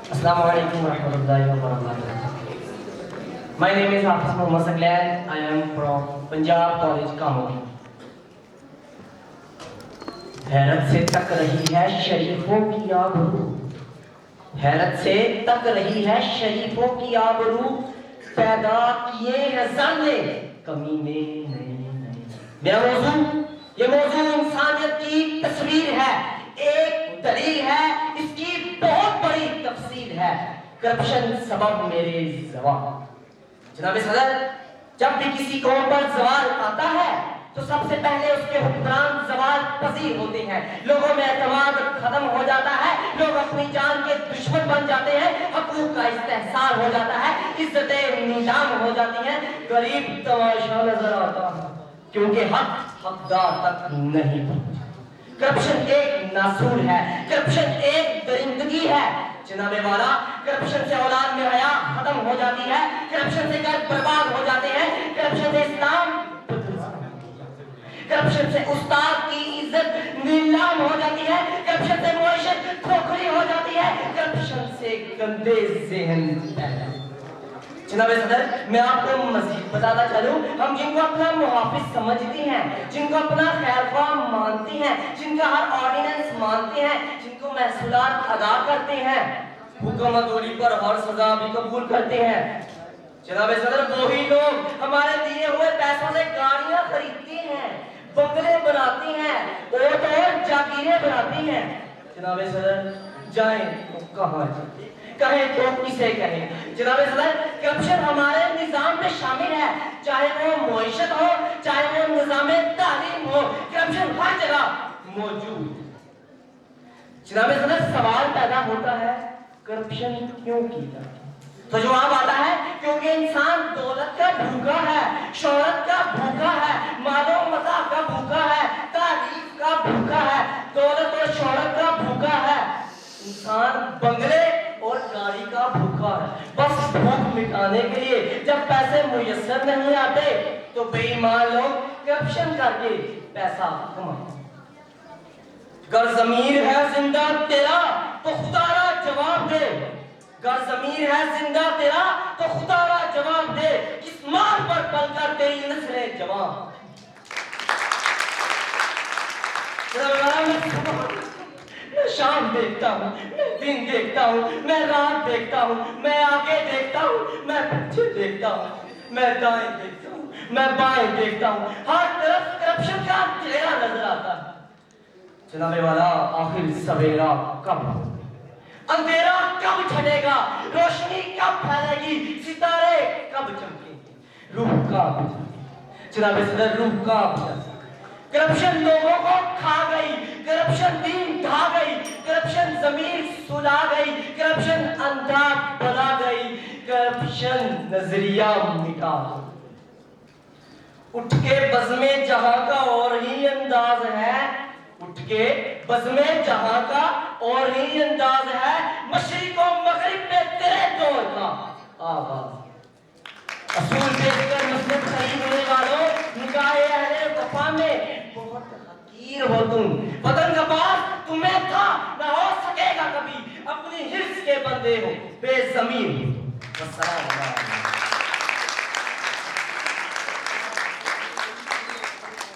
Assalamu alaikum warahmatullahi wabarakatuh. My name is Hafiz Mohammad Saglan. I am from Punjab College, Kamul. हैरत से तक रही है शरीफों की आबरू, हैरत से तक रही है शरीफों की आबरू, पैदा किए हैं ज़ाले कमीने नए नए। मेरा मौजू, ये मौजू इंसानियत की तस्वीर है, एक दलील है, इसकी बहुत बड़ी तफसील है। करप्शन सबब मेरे ज़वाल। जनाब सदर, जब भी किसी कौम पर ज़वाल आता है तो सबसे पहले उसके हुक्मरान ज़वाल पजीर होते हैं, लोगों में एतमाद खत्म हो जाता है, लोग अपनी जान के दुश्मन बन जाते हैं, हकूक का इस्तेहसाल हो जाता है, इज्जतें नीलाम हो जाती हैं, गरीब तमाशा नजर आता है क्योंकि हक हकदार तक नहीं पहुंचा। करप्शन एक नासूर है, करप्शन एक दरिंदगी है। जनाबे वाला, करप्शन से औलाद में हया खत्म हो जाती है, करप्शन से घर बर्बाद हो जाते हैं, करप्शन से इस्लाम, करप्शन से उस्ताद की इज्जत नीलाम हो जाती है, करप्शन से मुआशरत खोखली हो जाती है, करप्शन से गंदे ज़हन पैदा। जनाब सदर, मैं आपको मज़ीद बताता चलूं, हम जिनको अपना मुहाफिज समझती हैं, जिनको अपना खैरख्वाह मानती हैं, जिनका हर ऑर्डिनेंस मानते हैं, जिनको महसूलात अदा करते हैं, हुक्म अदौली पर हर सजा भी कबूल करते हैं। जनाब सदर, वही लोग हमारे दिए हुए पैसों से गाड़ियां खरीदती हैं, बंगले बनाती हैं और जागीरें बनाती हैं। जनाब सदर, जाएं तो कहाँ जाएं, कहें तो किसे कहें। जनाब सदर, करप्शन हमारे निजाम में शामिल है, चाहे वो मुआशरत हो, चाहे वो निजाम तालीम हो, करप्शन हर जगह मौजूद। जनाब सदर, सवाल पैदा होता है, करप्शन क्यों की जाती है? तो जवाब आता है, क्योंकि इंसान दौलत का भूखा है, शोहरत का भूखा है, मालो मता का भूखा है, तारीफ का भूखा है, दौलत और शोहरत का भूखा है। इंसान बंगले और गाड़ी का भूखा है। बस भूख मिटाने के लिए जब पैसे मुयस्सर नहीं आते तो बेईमान लोग करप्शन करके पैसा कमाते। गर ज़मीर है जिंदा तेरा तो खुदारा जवाब दे, गर ज़मीर है जिंदा तेरा तो खुदारा जवाब दे, किस मार पर पलकर तेरी नस्लें जवान। मैं शाम देखता हूँ, मैं दिन देखता हूँ, मैं रात देखता हूँ, मैं आगे देखता हूँ, मैं पीछे देखता हूँ, मैं दाएं देखता हूँ, मैं बाएं देखता हूँ, हर तरफ करप्शन का चेहरा नजर आता है। जनाबे वाला, आखिर सवेरा कब होगा, अंधेरा कब छटेगा, रोशनी कब फैलेगी, सितारे कब चमकेंगे, रूह कब जाएगी। जनाब सदर, रूह कब जाएगी। करप्शन लोगों को खा गई, करप्शन दीन ढा गई, करप्शन जमीर सुला गई, करप्शन अंधा बना गई, करप्शन नजरिया मिटा गई। उठ के बज़्मे जहां का और ही अंदाज है, उठ के बज़्मे जहां का और ही अंदाज है, मशरिक़ और मग़रिब में तेरे दौर का आगाज। असूल देखकर मसलक खरीदने वालों, निगाहे अहले वफा में बहुत हकीर हो तुम। वतन का पास तुम्हें था, न हो सकेगा कभी, अपनी हिर्स के बंदे हो, बेज़मीर हो।